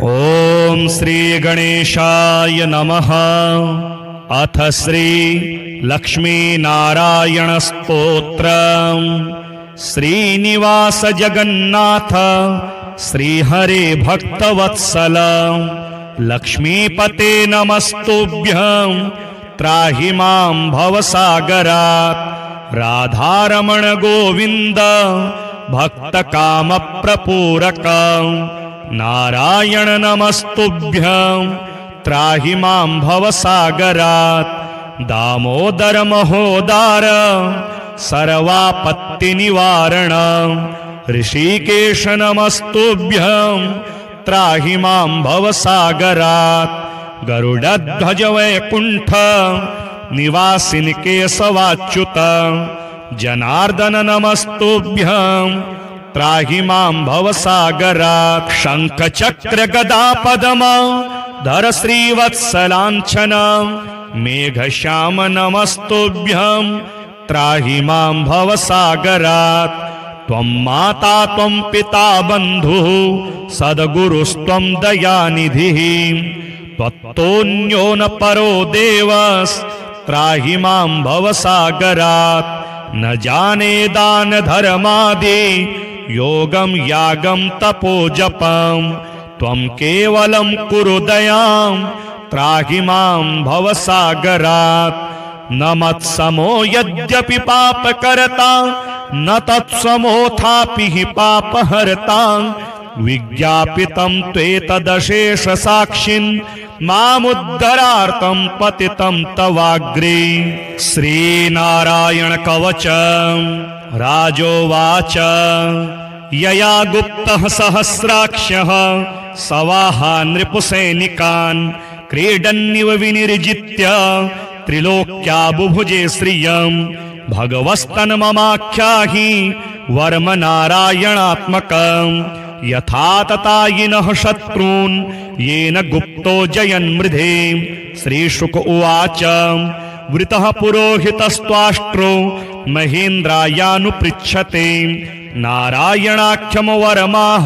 ओम श्री गणेशाय नमः। अथ श्री लक्ष्मी नारायण स्तोत्रम्। श्रीनिवास जगन्नाथ श्रीहरे भक्तवत्सल लक्ष्मीपते नमस्तुभ्यं त्राहि मां भवसागरात्। राधारमण गोविंद भक्तकामप्रपूरक नारायण नमस्तुभ्यं त्राहि मां भवसागरात्। दामोदर महोदार सर्वापत्तिनिवारण ऋषिकेश नमस्तुभ्यं त्राहि मां भवसागरात्। गरुडध्वज वैकुंठ निवासिन केशवाच्युत जनार्दन नमस्तुभ्यं त्राहि मां भवसागरात्। शंख चक्र गदा पद्म धर श्रीवत्सलांछन मेघश्याम नमस्तुभ्यं त्राहि मां भवसागरात्। त्वं माता त्वं पिता बन्धुः सद्गुरुस्त्वं दयानिधिः त्वत्तोऽन्यो न परो देवस्त्राहि मां भवसागरात्। न जाने दान धर्मादि योगं यागं तपो जपं त्वं केवलं कुरु दयां त्राहि मां भवसागरात्। न मत्समो यद्यपि पापकर्ता न तत्समोऽथापि हि पापहर्ता विज्ञापितं त्वेतदशेष साक्षिन् मामुद्धरार्थं पतितं तवाग्रे। श्रीनारायण कवचम्। राजोवाच यया गुप्तः सहस्राक्षः सवाहा नृपुसैनिकान् क्रीडन्निव विनिर्जित्य त्रिलोक्या बुभुजे श्रियं भगवस्तन्ममाख्याहि वर्म नारायणात्मकम्। यथा ततायिनः शत्रून् येन गुप्तो जयन्मृधे। श्रीशुक उवाच वृतः पुरोहितस्त्वाष्ट्रो महेन्द्रायानुपृच्छते नारायणाख्यं वरमाह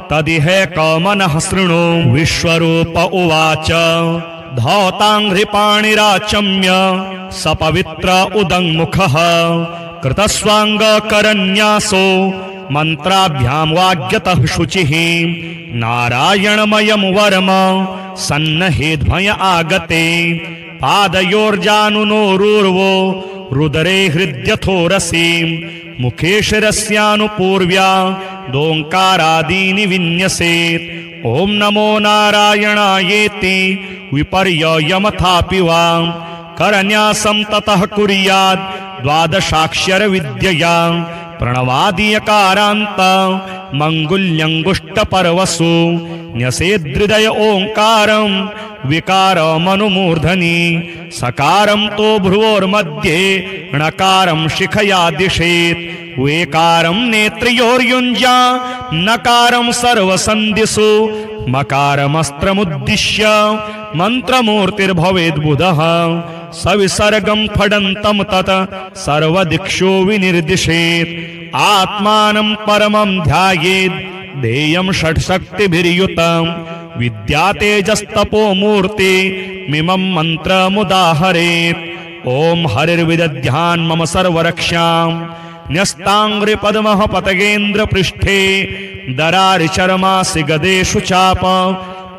तदिहैकमनः शृणु। विश्वरूप उवाच धौताङ्घ्रिपाणिराचम्य सपवित्र उदङ्मुखः कृतस्वाङ्गकरन्यासो मन्त्राभ्यां वाग्यतः शुचिः। नारायणमयं वर्म सन्नहेद्भय आगते पादयोर्जानुनोरूर्वो रुदरे हृद्यथोरसि मुखे शिरस्यानुपूर्व्या दोङ्कारादीनि विन्यसेत्। ॐ नमो नारायणायेति विपर्ययमथापि वा करन्यासं ततः कुर्यात् द्वादशाक्षर विद्यया प्रणवादियकारान्त मङ्गुल्यङ्गुष्टपर्वसु न्यसेदृदय ओङ्कारं विकारमनुमूर्धनि सकारं तो भ्रुवोर्मध्ये णकारं शिखया दिशेत्। वेकारं नेत्रयोर्युञ्जा नकारं सर्वसन्धिषु मकारमस्त्रमुद्दिश्य मन्त्रमूर्तिर्भवेद्बुधः। सविसर्गं फडन्तं तत् सर्वदिक्षु विनिर्दिशेत्। आत्मानं परमं ध्यायेत् ध्येयं षट्शक्तिभिर्युतं विद्यातेजस्तपो मूर्ति मिमं मन्त्रमुदाहरेत्। ॐ हरिर्विदध्यान् मम सर्वरक्षां न्यस्ताङ्घ्रिपद्मः पतगेन्द्रपृष्ठे दरारिचर्मासि गदेषु चाप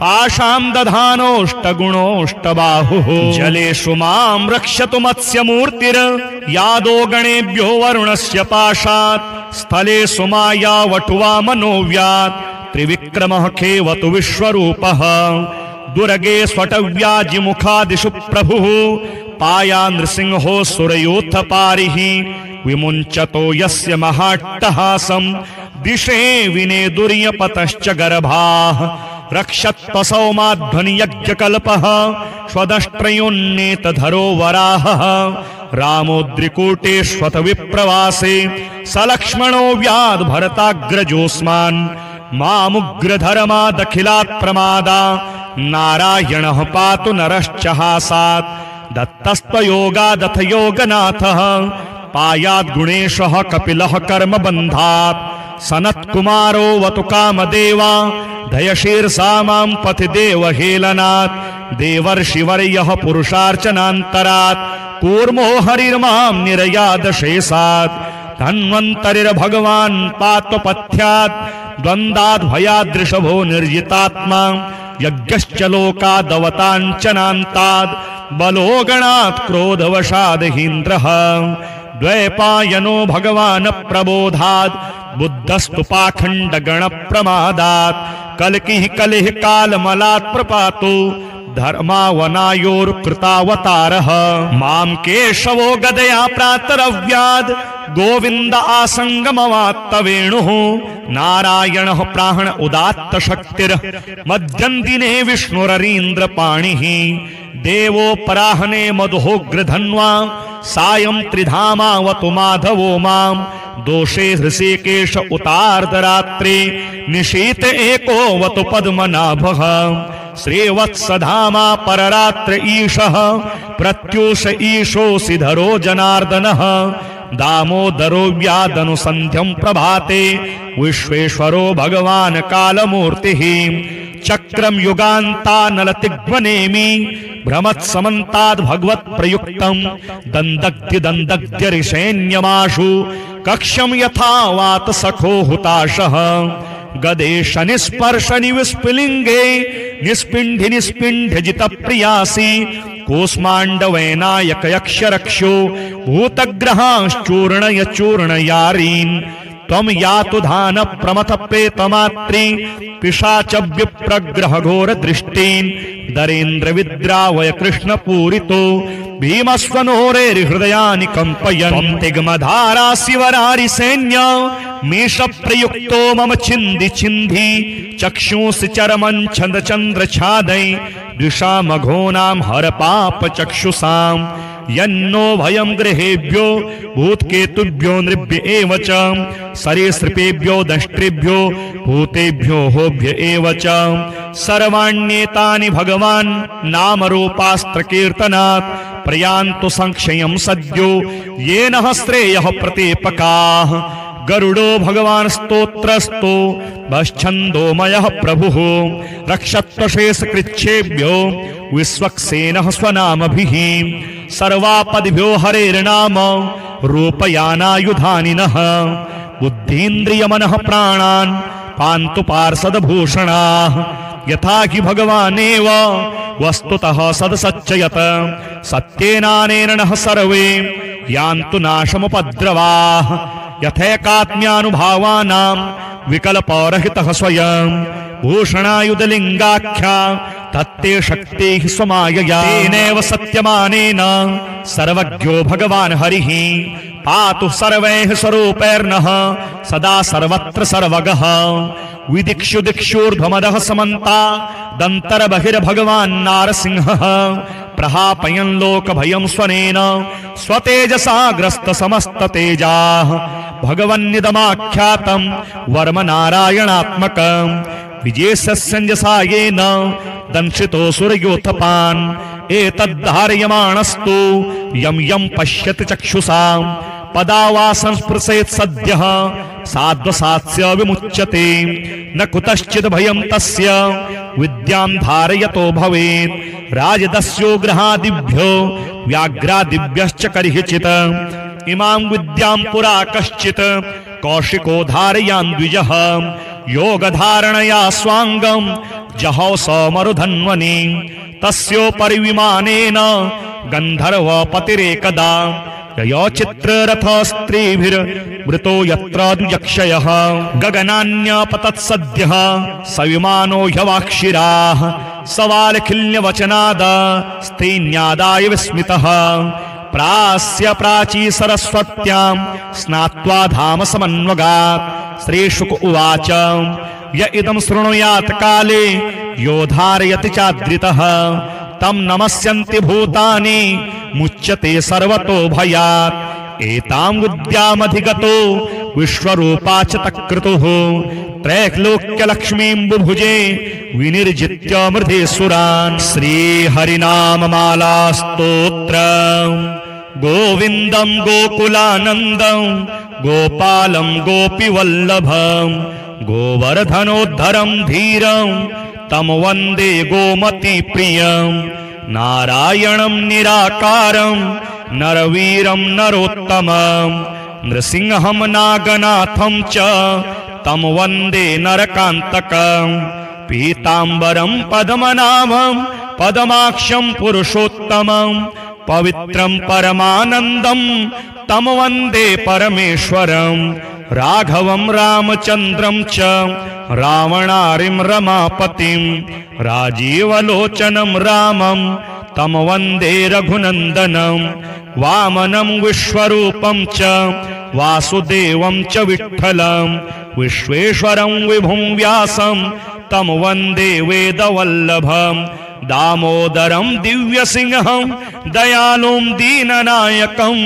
पाशां दधानोऽष्टगुणोऽष्टबाहुः। जलेषु मां रक्षतु मत्स्यमूर्तिर् यादो गणेभ्यो वरुणस्य पाशात्। स्थलेषु माया वटुवा मनोव्यात् त्रिविक्रमः खेवतु विश्वरूपः। दुर्गे स्वटव्याजिमुखादिषु प्रभुः पाया नृसिंहो सुरयोत्थपारिः। विमुञ्चतो यस्य महाट्टहासं दिशे विनेदुर्यपतश्च गर्भाः। रक्षत्वसौ माध्वनियज्ञकल्पः स्वदष्ट्रयोन्नेतधरो वराहः। रामोद्रिकूटेष्वथ विप्रवासे सलक्ष्मणो व्याद् भरताग्रजोऽस्मान्। मामुग्रधर्मादखिलात् प्रमादा नारायणः पातु नरश्च हासात्। दत्तस्त्वयोगादथ योगनाथः पायाद् गुणेशः कपिलः कर्मबन्धात्। सनत्कुमारो वतु कामदेवा धयशीर्षा मां पथिदेव हेलनात् देवर्षिवर्यः पुरुषार्चनान्तरात् कूर्मो हरिर्मां निरयादशेषात् धन्वन्तरिर्भगवान् पात्वपथ्यात् द्वन्द्वाद् भयादृषभो निर्जितात्मा यज्ञश्च लोकादवताञ्चनान्ताद् बलो गणात् क्रोधवशादहीन्द्रः द्वैपायनो भगवान् प्रबोधात् बुद्धस्तु पाखण्डगणप्रमादात् कल्किः कलिः कालमलात् प्रपातो धर्मावनायोर्कृतावतारः मां केशवो गदया प्रातरव्याद् गोविन्द आसङ्गमवात्तवेणुः नारायणः प्राण उदात्तशक्तिर्मध्यन्दिने विष्णुररीन्द्रपाणिः देवोपराहने मधुहोग्रधन्वा सायं त्रिधामावतु माधवो मां दोषे हृषिकेश उतार्धरात्रे निशीत एकोऽवतु पद्मनाभः श्रीवत्सधामा पररात्र ईशः प्रत्यूष ईशोऽसिधरो जनार्दनः दामोदरो व्यादनुसन्ध्यं प्रभाते विश्वेश्वरो भगवान् कालमूर्तिः चक्रम युगान्तानलतिग्वनेमि भ्रमत्समन्ताद् भगवत्प्रयुक्तं दन्दग्ध्य ऋषेण्यमाशु कक्षं यथा वात सखो हुताशः गदेश निस्पर्श निविस्फुलिंगे निस्पिंढि निस्पिंढजित प्रियासी कोस्मांडवैनायक यक्षरक्षो भूतग्रहांश्चूर्णय चूर्णयारीन् त्वं यातु धान प्रमथ प्रेतमात्री पिशाच विप्रग्रह घोर दृष्टीन् दरेन्द्र विद्रावय कृष्ण पूरितो भीमस्वनोरेर्हृदयानि कंपयन् तिग्मधारा शिवरारि सैन्य मेष प्रयुक्तो मम छिन्धि छिन्धि चक्षुंसि चरमं छन्द चंद्र छादै द्विषामघोनां हर पाप चक्षुषां यन्नो भयं गृहेभ्यो भूतकेतुभ्यो नृभ्य एव च सरीसृपेभ्यो दष्ट्रेभ्यो भूतेभ्यो होभ्य एव च सर्वाण्येतानि भगवान् नामरूपास्त्रकीर्तनात् प्रयान्तु संक्षयं सद्यो येन श्रेयः प्रतीपकाः गरुडो भगवान् स्तोत्रस्तो भश्छन्दोमयः प्रभुः रक्षत्वशेषकृच्छेभ्यो विश्वक्सेनः स्वनामभिः सर्वापद्भ्यो हरेर्नाम रूपयानायुधानिनः बुद्धीन्द्रियमनः प्राणान् पान्तु पार्षदभूषणाः यथा हि भगवानेव वस्तुतः सदसच्चयत सत्येनानेन नः सर्वे यान्तु नाशमुपद्रवाः यथैकात्म्यानुभावानां विकल्परहितः स्वयं भूषणायुधलिङ्गाख्या तत्ते शक्तिः स्वमायया तेनैव सत्यमानेन सर्वज्ञो भगवान् हरिः पातु सर्वैः स्वरूपैर्नः सदा सर्वत्र सर्वगः विदिक्षु दिक्षूर्ध्वमदः समन्ता दन्तर्बहिर्भगवान् नारसिंहः प्रहापयन् लोकभयं स्वनेन स्वतेजसा ग्रस्त समस्ततेजाः भगवन्निदमाख्यातं वर्म नारायणात्मकं विजेशस्यञ्जसा येन दंशितो सूर्योत्थपान् एतद्धारयमाणस्तु यं यं पश्यति चक्षुषां पदा वा संस्पृशेत् सद्यः साध्वसात्स्य विमुच्यते न कुतश्चित् भयं तस्य विद्यां धारयतो भवेत् राजदस्योग्रहादिभ्यो व्याघ्रादिभ्यश्च कर्हिचित् इमां विद्यां पुरा कश्चित् कौशिको धारयान् द्विजः योगधारणया स्वांगं जहौ समरुधन्वनि तस्योपरि विमानेन गन्धर्वपतिरेकदा ययो चित्ररथस्त्रीभिर्वृतो यत्र द्विजक्षयः गगनान्यपतत्सद्यः सविमानो ह्यवाक्षिराः सवालखिल्यवचनाद स्त्रीन्यादाय विस्मितः प्रास्य प्राची सरस्वत्यां स्नात्वा धाम समन्वगात् श्रीशुक उवाच य इदं शृणुयात् काले यो धारयति चाद्रितः तं नमस्यन्ति भूतानि मुच्यते सर्वतो भयात् एतां विद्यामधिगतो विश्वरूपा च तत्कृतुः त्रैलोक्यलक्ष्मीं बुभुजे विनिर्जित्य मृधेसुरान् श्रीहरिनाममाला स्तोत्रम् गोविन्दं गोकुलानन्दं गोपालं गोपीवल्लभं गोवर्धनोद्धरं धीरं तं वन्दे गोमतीप्रियं नारायणं निराकारं नरवीरं नरोत्तमं नृसिंहं नागनाथं च तं वन्दे नरकान्तकं पीताम्बरं पद्मनाभं पद्माक्षं पुरुषोत्तमं पवित्रं परमानन्दं तं वन्दे परमेश्वरं राघवं रामचन्द्रं च रावणारिं रमापतिं राजीवलोचनं रामं तं वन्दे रघुनन्दनं वामनं विश्वरूपं च वासुदेवं च विठ्ठलं विश्वेश्वरं विभुं व्यासं तं वन्दे वेदवल्लभं दामोदरं दिव्यसिंहं दयालुं दीननायकं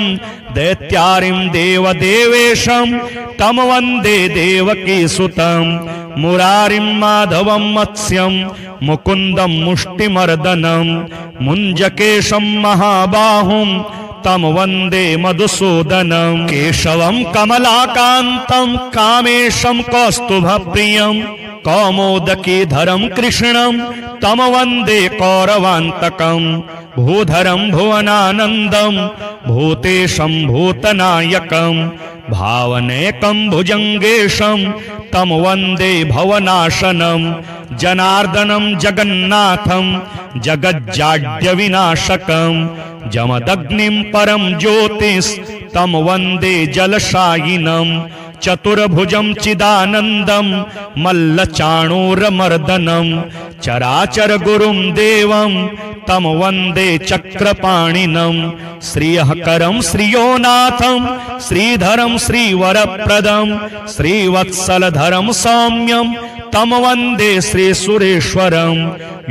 दैत्यारिं देवदेवेशं तं वन्दे देवकीसुतं मुरारिं माधवं मत्स्यं मुकुन्दं मुष्टिमर्दनं मुञ्जकेशं महाबाहुं तं वन्दे मधुसूदनं केशवं कमलाकान्तं कामेशं कौस्तुभप्रियं कौमोदकीधरं कृष्णं तं वन्दे कौरवान्तकं भूधरं भुवनानन्दं भूतेशं भूतनायकं भावनेकं भुजङ्गेशं तं वन्दे भवनाशनं जनार्दनं जगन्नाथं जगज्जाड्यविनाशकं जमदग्निं परं ज्योतिस्तं वन्दे जलशायिनं चतुर्भुजं चिदानन्दं मल्लचाणूरमर्दनं चराचरगुरुं देवं तं वन्दे चक्रपाणिनं श्रियःकरं श्रियोनाथं श्रीधरं श्रीवरप्रदं श्रीवत्सलधरं सौम्यं तं वन्दे श्रीसुरेश्वरं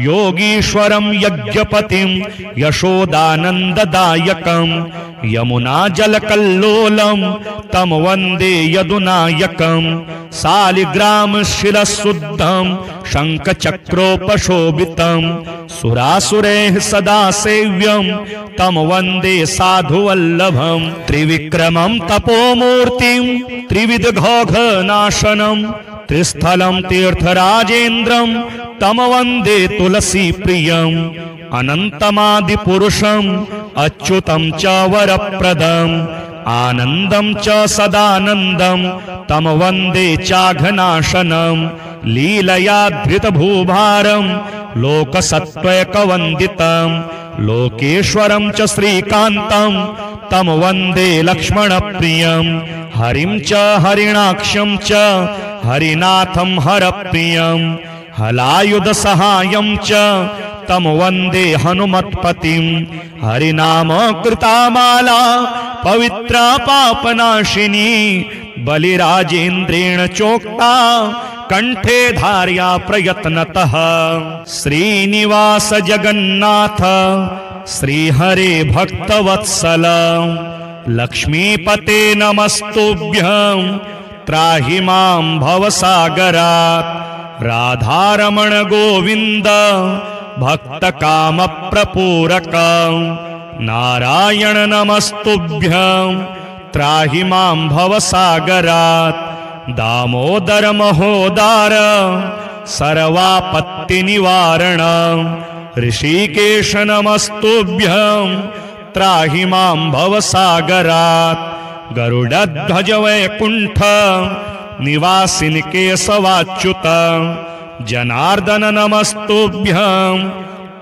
योगीश्वरं यज्ञपतिं यशोदानन्ददायकं यमुनाजलकल्लोलं तं वन्दे यदुनायकं शालिग्रामशिरःशुद्धं शङ्खचक्रोपशोभितं सुरासुरैः सदा सेव्यं तं वन्दे साधुवल्लभं त्रिविक्रमं तपोमूर्तिं त्रिविधघोघनाशनं त्रिस्थलं तीर्थराजेन्द्रं तं वन्दे तुलसीप्रियम् अनन्तमादिपुरुषम् अच्युतं च वरप्रदम् आनन्दं च सदानन्दं तं वन्दे चाघनाशनं लीलया धृतभूभारं लोकसत्त्वैकवन्दितं लोकेश्वरं च श्रीकान्तं तं वन्दे लक्ष्मणप्रियं हरिं च हरिणाक्षं च हरिनाथं हरप्रियं हलायुधसहायं च तं वन्दे हनुमत्पतिं हरिनाम कृतामाला पवित्रा पापनाशिनी बलिराजेन्द्रेण चोक्ता कंठे धार्या प्रयत्नतः श्रीनिवास जगन्नाथ श्रीहरे भक्तवत्सल लक्ष्मीपते नमस्तुभ्यं त्राहि मां भवसागरात् राधारमण गोविन्द भक्तकामप्रपूरक नारायण नमस्तुभ्यं त्राहि मां भवसागरात् दामोदर महोदार सर्वापत्तिनिवारण ऋषिकेश नमस्तुभ्यं त्राहि मां भवसागरात् गरुडध्वज वैकुण्ठ निवासिनि केशवाच्युत जनार्दन नमस्तुभ्यं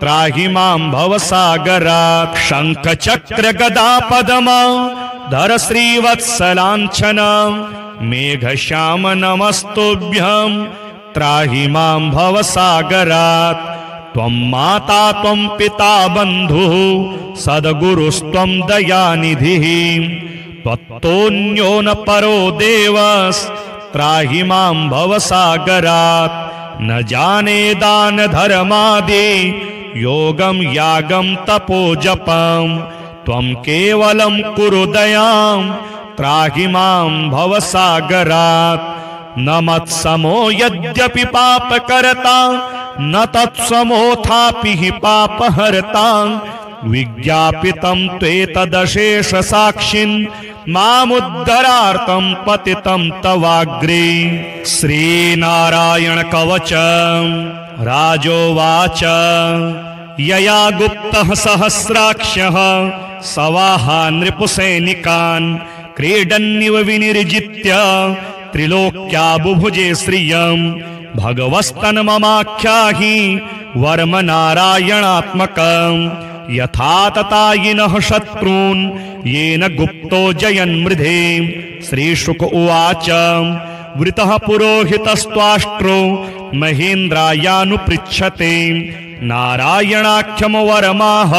त्राहि मां भवसागरात् शंख चक्र गदा पद्म धर श्रीवत्सलांछन मेघश्याम नमस्तुभ्यं त्राहि मां भवसागरात् त्वं माता त्वं पिता बन्धुः सद्गुरुस्त्वं दयानिधिः त्वत्तोऽन्यो न परो देवस्त्राहि मां भवसागरात् न जाने दान धर्मादि योगं यागं तपो जपं त्वं केवलं कुरु दयां त्राहि मां भवसागरात् न मत्समो यद्यपि पापकर्ता न तत्समोऽथापि हि पापहर्ता विज्ञापितं त्वेतदशेष साक्षिन् मामुद्धरार्थं पतितं तवाग्रे। श्रीनारायण कवच राजोवाच यया गुप्तः सहस्राक्षः सवाहा नृपुसैनिकान् क्रीडन्निव विनिर्जित्य त्रिलोक्या बुभुजे श्रियं भगवस्तन्ममाख्याहि वर्म नारायणात्मकं यथा ततायिनः शत्रून् येन गुप्तो जयन्मृधे। श्रीशुक उवाच वृतः पुरोहितस्त्वाष्ट्रो महेन्द्रायानुपृच्छते नारायणाख्यं वरमाह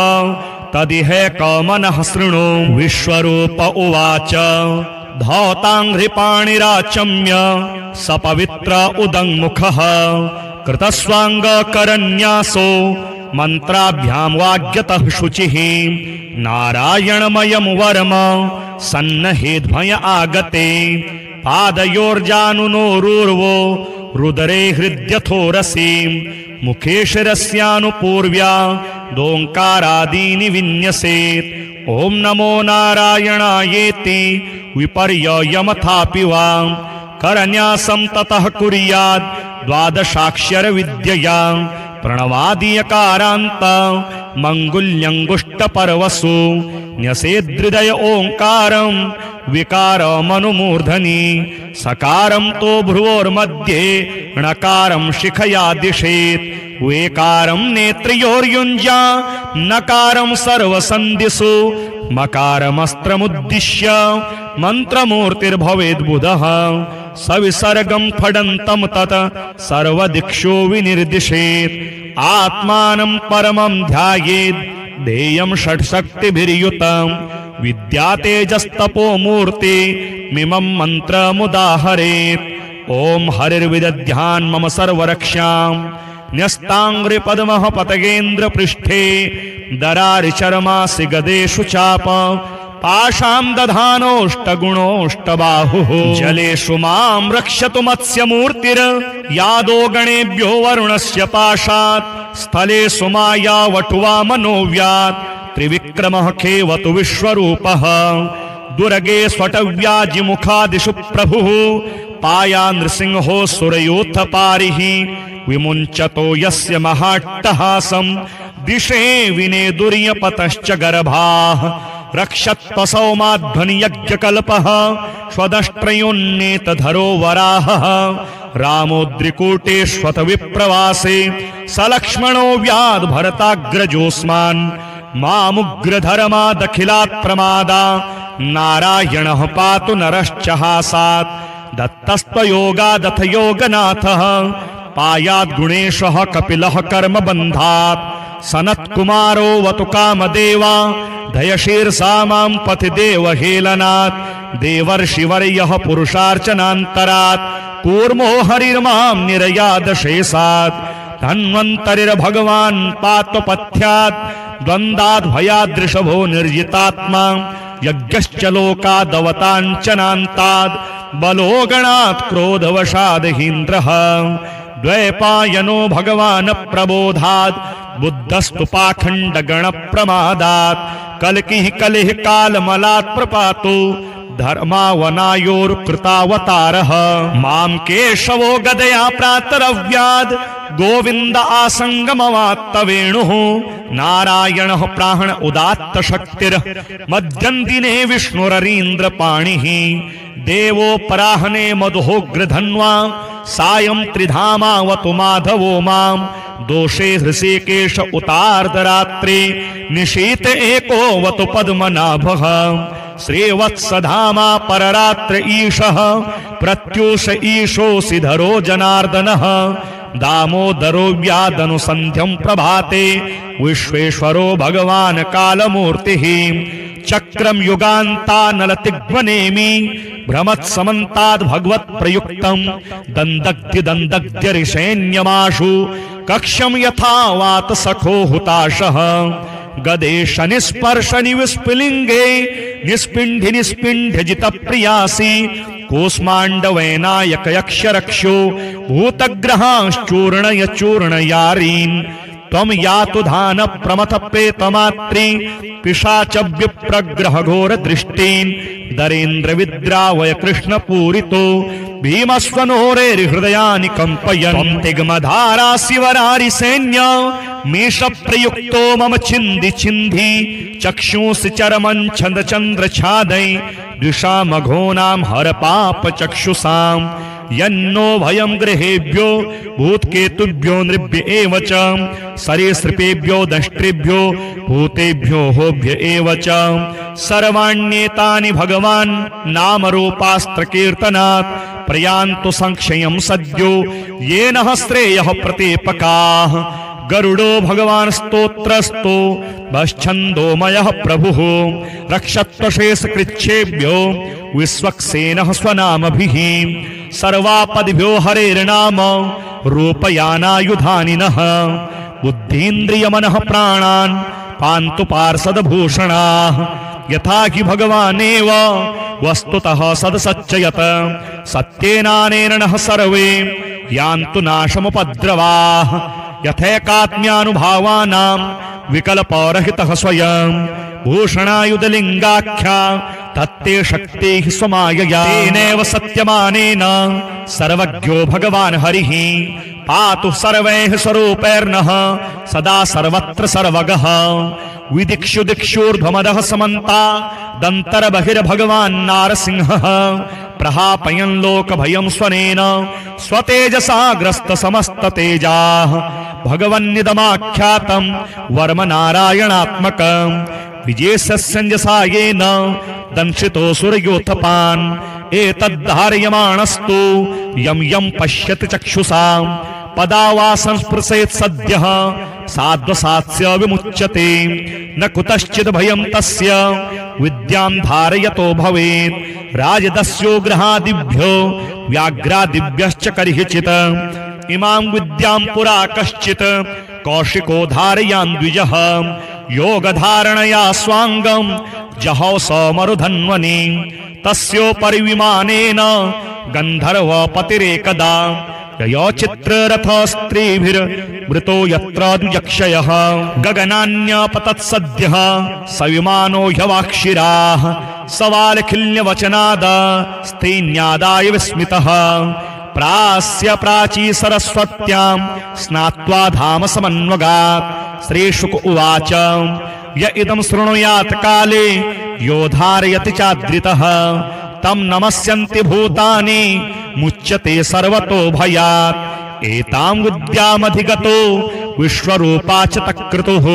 तदिह कमनः शृणु। विश्वरूप उवाच धौताङ्घ्रिपाणिराचम्य सपवित्र उदङ्मुखः कृतस्वाङ्गकरन्यासो मन्त्राभ्यां वाग्यतः शुचिः नारायणमयं वरम सन्नहेद्भय आगते पादयोर्जानुनोरूर्वो रुदरे हृद्यथोरसि मुखे शिरस्यानुपूर्व्या दोङ्कारादीनि विन्यसेत्। ॐ नमो नारायणायेति विपर्ययमथापि वा करन्यासं ततः कुर्यात् द्वादशाक्षर विद्यया प्रणवादीयकारान्त मङ्गुल्यङ्गुष्टपर्वसु न्यसेदृदय ओङ्कारं विकारमनुमूर्धनि सकारं तो भ्रुवोर्मध्ये णकारं शिखया दिशेत् वेकारं नेत्रयोर्युञ्जा नकारं सर्वसन्धिषु मकारमस्त्रमुद्दिश्य मन्त्रमूर्तिर्भवेद्बुधः सविसर्गं फडन्तं तत् सर्वदिक्षु विनिर्दिशेत् आत्मानं परमं ध्यायेत् ध्येयं षट्शक्तिभिर्युतं विद्या तेजस्तपो मूर्ति मिमं मन्त्रमुदाहरेत्। ॐ हरिर्विदध्यान् मम सर्वरक्षां न्यस्ताङ्घ्रिपद्मः पतगेन्द्र पृष्ठे दरारिचर्मासि गदेषु चाप पाशां दधानोऽष्टगुणोऽष्टबाहुः जलेषु मां रक्षतु मत्स्यमूर्तिर् यादो गणेभ्यो वरुणस्य पाशात् स्थलेषु माया वटुवा मनोव्यात् त्रिविक्रमः खेवतु विश्वरूपः दुर्गे स्वटव्याजिमुखादिषु प्रभुः पाया नृसिंहो सुरयोथ पारिः विमुञ्चतो यस्य महाट्टहासं दिशे विनेदुर्यपतश्च गर्भाः रक्षत्वसौ माध्वनियज्ञकल्पः स्वदष्ट्रयोन्नेतधरो वराहः रामोद्रिकूटेष्वथ विप्रवासे सलक्ष्मणो व्याद् भरताग्रजोऽस्मान् मामुग्रधर्मादखिलात् प्रमादा नारायणः पातु नरश्च हासात् दत्तस्त्वयोगादथ योगनाथः पायात् गुणेशः कपिलः कर्मबन्धात् सनत्कुमारो वतु कामदेवा धयशीर्षा मां पथिदेवहेलनात् देवर्षिवर्यः पुरुषार्चनान्तरात् कूर्मो हरिर्मां निरयादशेषात् धन्वन्तरिर्भगवान् पात्वपथ्यात् द्वन्द्वाद् भयादृषभो निर्जितात्मा यज्ञश्च लोकादवताञ्चनान्ताद् बलो गणात् क्रोधवशादहीन्द्रः द्वैपायनो भगवान् प्रबोधात् बुद्धस्तु पाखण्डगणप्रमादात् कल्किः कलिः कालमलात् प्रपातो धर्मावनायोर्कृतावतारः मां केशवो गदया प्रातरव्याद् गोविन्द आसङ्गमवात्तवेणुः नारायणः प्राण उदात्तशक्तिर् मध्यन्दिने विष्णुररीन्द्रपाणिः देवोपराह्ने मधुहोग्रधन्वा सायं त्रिधामावतु माधवो मां दोषे हृषिकेश उतार्धरात्रे निशीत एकोऽवतु पद्मनाभः श्रीवत्सधामा पररात्र ईशः प्रत्यूष ईशोऽसि धरो जनार्दनः दामोदरो व्यादनुसन्ध्यं प्रभाते विश्वेश्वरो भगवान् कालमूर्तिः चक्रं युगान्तानलतिग्वनेमि भ्रमत्समन्ताद् भगवत्प्रयुक्तं दन्दग्ध्यदन्दग्ध्यरिषेण्यमाशु कक्ष्यं यथा वात सखो हुताशः गदेश निस्पर्श निविस्फुलिङ्गे निस्पिण्ढि निस्पिण्ढ्यजितप्रियासि कूष्माण्डवैनायक यक्षरक्षो भूतग्रहांश्चूर्णय चूर्णयारीन् त्वं यातु धान प्रमथ प्रेतमात्री पिशाच विप्रग्रह घोर दृष्टीन् दरेन्द्र विद्रावय कृष्ण पूरितो भीमस्वनोरे हृदयानि कंपयन् तिग्मधारा शिवरारि सैन्य मेष प्रयुक्तो मम छिन्धि छिन्धि चक्षुंसि चरमं छंद चंद्र छादै द्विषामघोनां हर पाप चक्षुषाम् यन्नो भयं गृहेभ्यो भूतकेतुभ्यो नृभ्य एव च सरीसृपेभ्यो दंष्ट्रेभ्यो भूतेभ्यो होभ्य एव च सर्वाण्येतानि भगवान् नामरूपास्त्र कीर्तनात् प्रयान्तु संक्षयं सद्यो येन श्रेयः प्रतीपकाः गरुडो भगवान् स्तोत्रस्तो भश्छन्दोमयः प्रभुः रक्षत्वशेषकृच्छेभ्यो विश्वक्सेनः स्वनामभिः सर्वापदिभ्यो हरेर्नाम रूपयानायुधानिनः बुद्धीन्द्रियमनः प्राणान् पान्तु पार्षदभूषणाः यथा हि भगवानेव वस्तुतः सदसच्चयत सत्येनानेन नः सर्वे यान्तु नाशमुपद्रवाः यथैकात्म्यानुभावानां विकल्परहितः स्वयं भूषणायुधलिङ्गाख्या तत्ते शक्तिः स्वमायया तेनैव सत्यमानेन सर्वज्ञो भगवान् हरिः पातु सर्वैः स्वरूपैर्नः सदा सर्वत्र सर्वगः विदिक्षु दिक्षूर्ध्वमदः समन्ता दन्तर बहिर्भगवान् नारसिंहः प्रहापयन् लोकभयं स्वनेन स्वतेजसा ग्रस्त समस्त तेजाः भगवन्निदमाख्यातं वर्म नारायणात्मकं विजयस्यञ्जसा येन दंशितो सूर्योत्थपान् एतद्धारयमाणस्तु यं यं पश्यति चक्षुषां पदा वा संस्पृशेत् सद्यः साध्वसात्स्य विमुच्यते न कुतश्चित् भयं तस्य विद्यां धारयतो भवेत् राजदस्यो ग्रहादिभ्यो व्याघ्रादिभ्यश्च कर्हिचित् इमां विद्यां पुरा कश्चित् कौशिको धारयान् द्विजः योगधारणया स्वांगं जहौ समरुधन्वनि तस्योपरि विमानेन गन्धर्वपतिरेकदा ययो चित्ररथ स्त्रीभिर्मृतो यत्र द्विजक्षयः गगनान्यपतत्सद्यः सविमानो ह्यवाक्षिराः सवालखिल्यवचनाद स्त्रीन्यादाय विस्मितः प्रास्य प्राची सरस्वत्यां स्नात्वा धाम समन्वगात् श्रीशुक उवाच य इदं शृणुयात् काले यो धारयति चाद्रितः तं नमस्यन्ति भूतानि मुच्यते सर्वतो भयात् एतां विद्यामधिगतो विश्वरूपा च तत्क्रतुः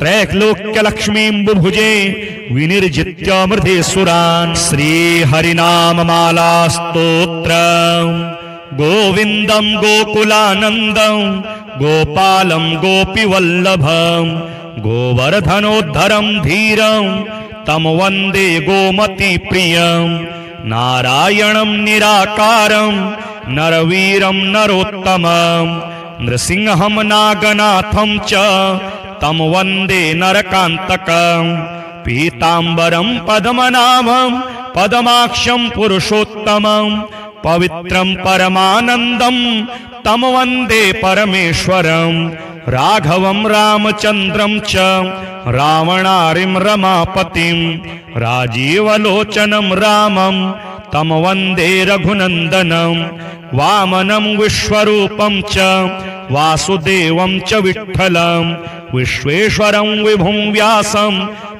त्रैलोक्यलक्ष्मीं बुभुजे विनिर्जित्य मृधेसुरान् श्रीहरिनाममाला स्तोत्रम् गोविन्दं गोकुलानन्दं गोपालं गोपीवल्लभं गोवर्धनोद्धरं धीरं तं वन्दे गोमतीप्रियं नारायणं निराकारं नरवीरं नरोत्तमं नृसिंहं नागनाथं च तं वन्दे नरकान्तकं पीताम्बरं पद्मनाभं पद्माक्षं पुरुषोत्तमं पवित्रं परमानन्दं तं वन्दे परमेश्वरं राघवं रामचन्द्रं च रावणारिं रमापतिं राजीवलोचनं रामं तं वन्दे रघुनन्दनं वामनं विश्वरूपं च वासुदेवं च विठ्ठलं विश्वेश्वरं विभुं व्यासं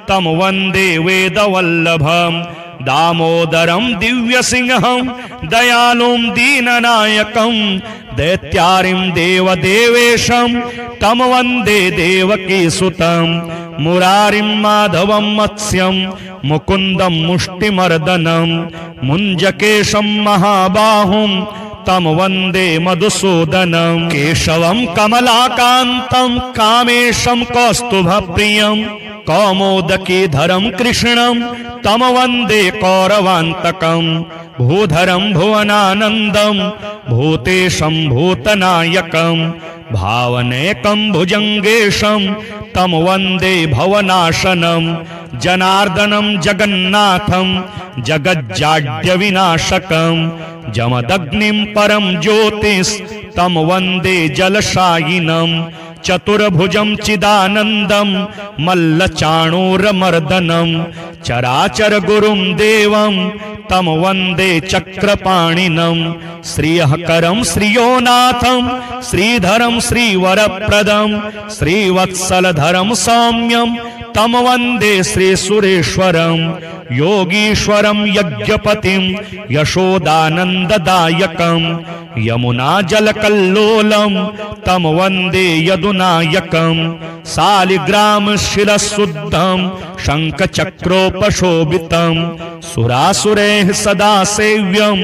तं वन्दे वेदवल्लभं दामोदरं दिव्यसिंहं दयालुं दीननायकं दैत्यारिं देवदेवेशं तं वन्दे देवकीसुतं मुरारिं माधवं मत्स्यं मुकुन्दं मुष्टिमर्दनं मुञ्जकेशं महाबाहुं तं वन्दे मधुसूदनं केशवं कमलाकान्तं कामेशं कौस्तुभप्रियं कौमोदकीधरं कृष्णं तं वन्दे कौरवान्तकं भूधरं भुवनानन्दं भूतेशं भूतनायकं भावनेकं भुजङ्गेशं तं वन्दे भवनाशनं जनार्दनं जगन्नाथं जगज्जाड्यविनाशकं जमदग्निं परं ज्योतिस् तं वन्दे जलशायिनं चतुर्भुजं चिदानन्दं मल्लचाणूरमर्दनं चराचर गुरुं देवं तं वन्दे चक्रपाणिनं श्रियःकरं श्रियोनाथं श्रीधरं श्रीवरप्रदं श्रीवत्सलधरं सौम्यं तं वन्दे श्रीसुरेश्वरं योगीश्वरं यज्ञपतिं यशोदानन्ददायकं यमुनाजलकल्लोलं तं वन्दे यदुनायकं शालिग्रामशिरःशुद्धं शङ्खचक्रोपशोभितं सुरासुरैः सदा सेव्यं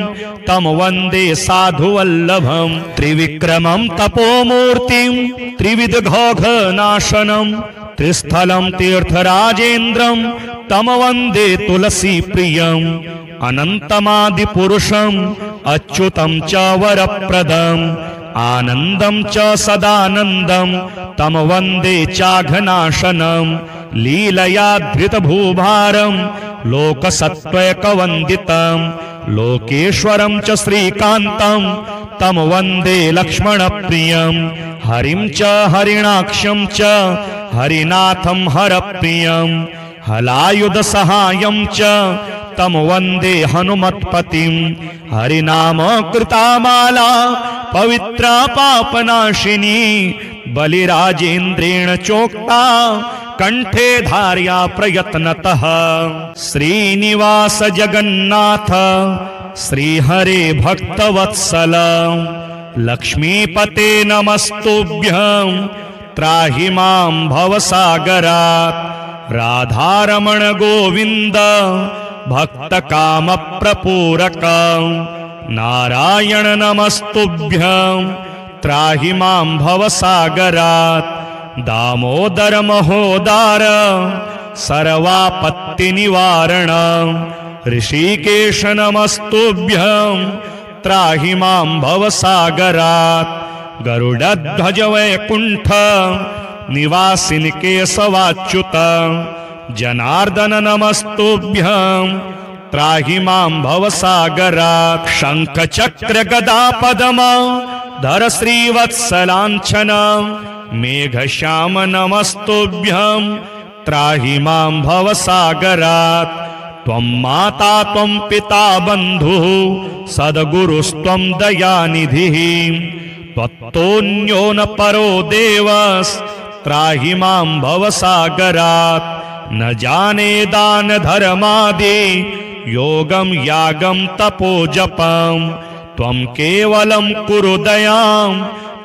तं वन्दे साधुवल्लभं त्रिविक्रमं तपोमूर्तिं त्रिविधघोघनाशनं त्रिस्थलं तीर्थराजेन्द्रं तं वन्दे तुलसीप्रियम् अनन्तमादिपुरुषम् अच्युतं च वरप्रदम् आनन्दं च सदानन्दं तं वन्दे चाघनाशनं लीलया धृतभूभारं लोकसत्त्वैकवन्दितं लोकेश्वरं च श्रीकान्तं तं वन्दे लक्ष्मणप्रियं हरिं च हरिणाक्षं च हरिनाथं हरप्रियं हलायुधसहायं च तं वन्दे हनुमत्पतिं हरिनाम कृतामाला पवित्रा पापनाशिनी बलिराजेन्द्रेण चोक्ता कंठे धार्या प्रयत्नतः श्रीनिवास जगन्नाथ श्रीहरे भक्तवत्सल लक्ष्मीपते नमस्तुभ्यं त्राहि मां भवसागरात् राधारमण गोविन्द भक्तकामप्रपूरक नारायण नमस्तुभ्यं त्राहि मां भवसागरात् दामोदर महोदार सर्वापत्तिनिवारण ऋषिकेश नमस्तुभ्यं त्राहि मां भवसागरात् गरुडध्वज वैकुण्ठ निवासिनि केशवाच्युत जनार्दन नमस्तुभ्यं त्राहि मां भवसागरात् शंख चक्र गदा पद्म धर श्रीवत्सलांछन मेघश्याम नमस्तुभ्यं त्राहि मां भवसागरात् त्वं माता त्वं पिता बन्धुः सद्गुरुस्त्वं दयानिधिः त्वत्तोऽन्यो न परो देवस्त्राहि मां भवसागरात् न जाने दान धर्मादि योगं यागं तपो जपं त्वं केवलं कुरु दयां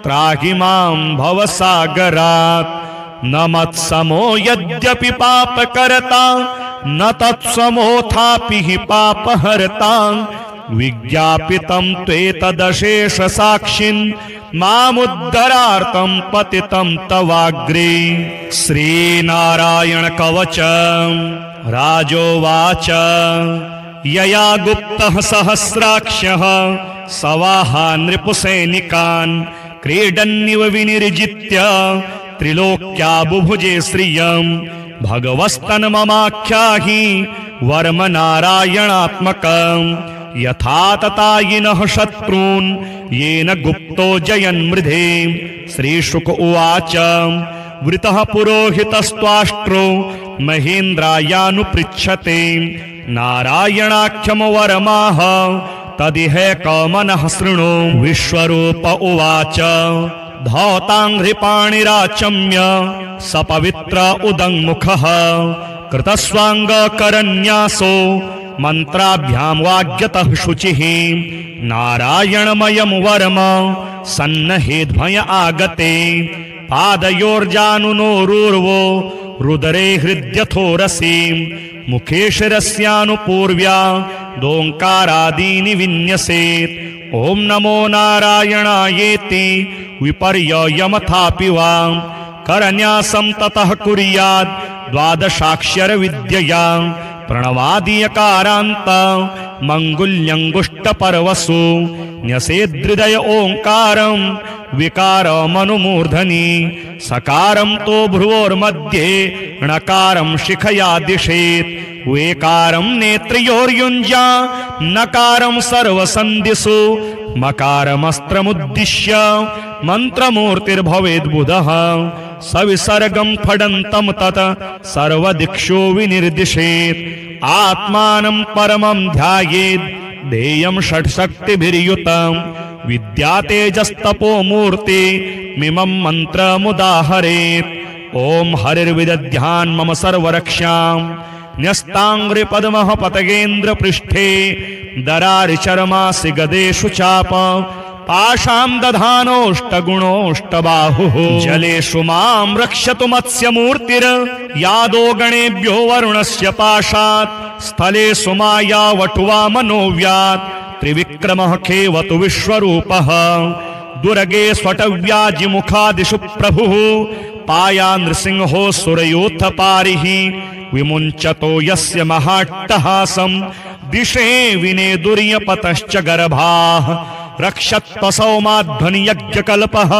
त्राहि मां भवसागरात् न मत्समो यद्यपि पापकर्ता न तत्समोऽथापि हि पापहर्ता विज्ञापितं त्वेतदशेष साक्षिन् मामुद्धरार्थं पतितं तवाग्रे श्रीनारायण कवच राजोवाच यया गुप्तः सहस्राक्षः सवाहा नृपसैनिकान् क्रीडन्निव विनिर्जित्य त्रिलोक्या बुभुजे श्रियं भगवस्तन्ममाख्याहि वर्म नारायणात्मकं यथा ततायिनः शत्रून् येन गुप्तो जयन्मृधे श्रीशुक उवाच वृतः पुरोहितस्त्वाष्ट्रो महेन्द्रायानुपृच्छते नारायणाख्यं वरमाह तदिहैकमनः शृणु विश्वरूप उवाच धौताङ्घ्रिपाणिराचम्य सपवित्र उदङ्मुखः कृतस्वाङ्गकरन्यासो मन्त्राभ्यां वाग्यतः शुचिः नारायणमयं वरम सन्नहेद्भय आगते पादयोर्जानुनोरूर्वो रुदरे हृद्यथोरसि मुखे शिरस्यानुपूर्व्या दोङ्कारादीनि विन्यसेत् ॐ नमो नारायणायेति विपर्ययमथापि वा करन्यासं ततः कुर्यात् द्वादशाक्षर विद्यया प्रणवादीयकारान्त मङ्गुल्यङ्गुष्टपर्वसु न्यसेदृदय ओङ्कारं विकारमनुमूर्धनि सकारं तो भ्रुवोर्मध्ये णकारं शिखया दिशेत् वेकारं नेत्रयोर्युञ्जा नकारं सर्वसन्धिषु मकारमस्त्रमुद्दिश्य मन्त्रमूर्तिर्भवेद्बुधः सविसर्गं फडन्तं तत् सर्वदिक्षु विनिर्दिशेत् आत्मानं परमं ध्यायेत् ध्येयं षट्शक्तिभिर्युतं विद्या तेजस्तपो मूर्ति मिमं मन्त्रमुदाहरेत् ओम हरिर्विदध्यान् मम सर्वरक्षां न्यस्ताङ्घ्रिपद्मः पतगेन्द्र पृष्ठे दरारिचर्मासि गदेषु चाप पाशां दधानोऽष्टगुणोऽष्टबाहुः जलेषु मां रक्षतु मत्स्यमूर्तिर् यादो गणेभ्यो वरुणस्य पाशात् स्थलेषु माया वटुवा मनोव्यात् त्रिविक्रमः खेवतु विश्वरूपः दुर्गे स्वटव्याजिमुखादिषु प्रभुः पाया नृसिंहो सुरयोथ पारिः विमुञ्चतो यस्य महाट्टहासं दिशे विनेदुर्यपतश्च गर्भाः रक्षत्पसौमाध्वनियज्ञकल्पः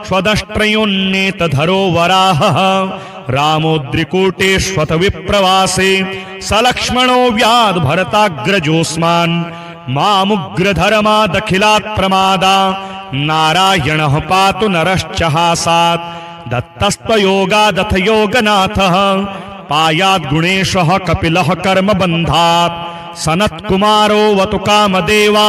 स्वदष्ट्रयोन्नेतधरो वराहः रामोद्रिकूटेष्वथ विप्रवासे सलक्ष्मणो व्याद् भरताग्रजोऽस्मान् मामुग्रधर्मादखिलात् प्रमादा नारायणः पातु नरश्च हासात् दत्तस्त्वयोगादथ योगनाथः पायात् गुणेशः कपिलः कर्मबन्धात् सनत्कुमारो वतु कामदेवा